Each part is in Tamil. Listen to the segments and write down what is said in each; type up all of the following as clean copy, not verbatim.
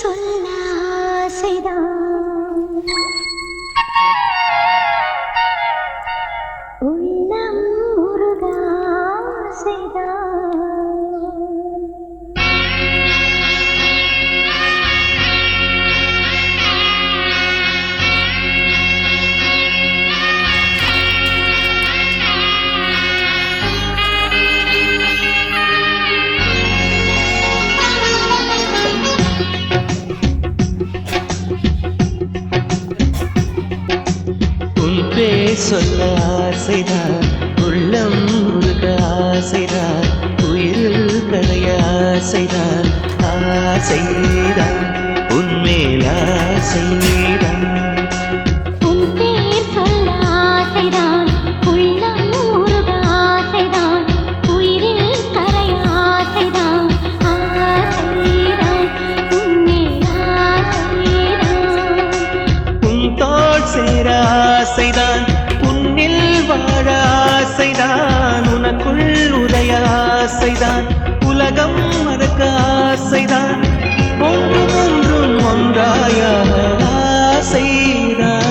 சொல்ல ஆசைதான் உள்ளம் முருக ஆசைதான் சொல்ல ஆசைதான் உள்ளம் முருக ஆசைதான் உயிரில் கரைய ஆசைதான் ஆசைதான் உன்மேல் ஆசைதான் உன் பேர் சொல்ல ஆசைதான் உள்ளம் முருக ஆசைதான் உயிரில் கரைய ஆசைதான் ஆசைதான் உன்மேல் ஆசைதான் உன் தோள் சேர ஆசைதான் வாழ ஆசைதான் உனக்குள் உதய ஆசைதான் உலகம் மறக்க ஆசைதான் ஒன்றும் ஒன்றும் ஒன்றாய ஆசைதான்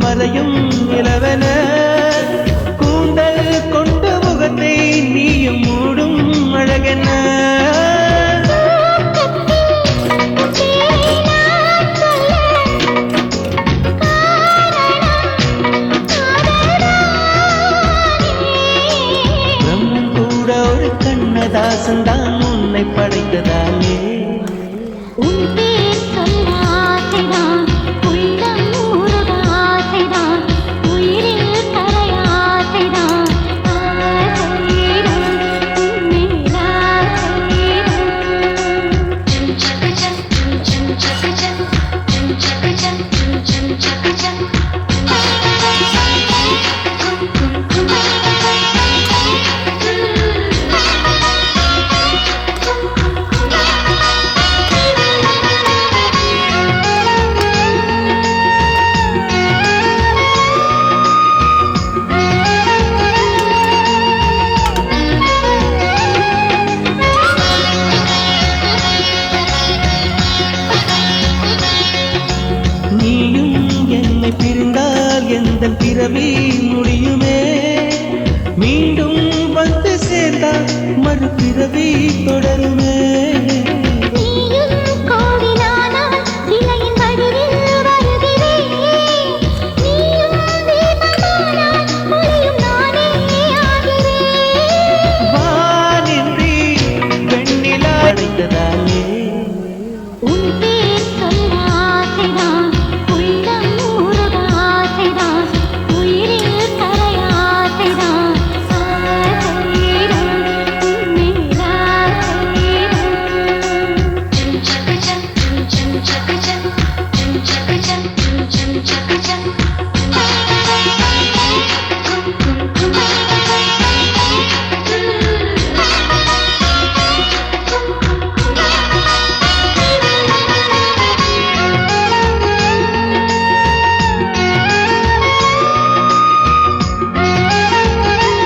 மலையும்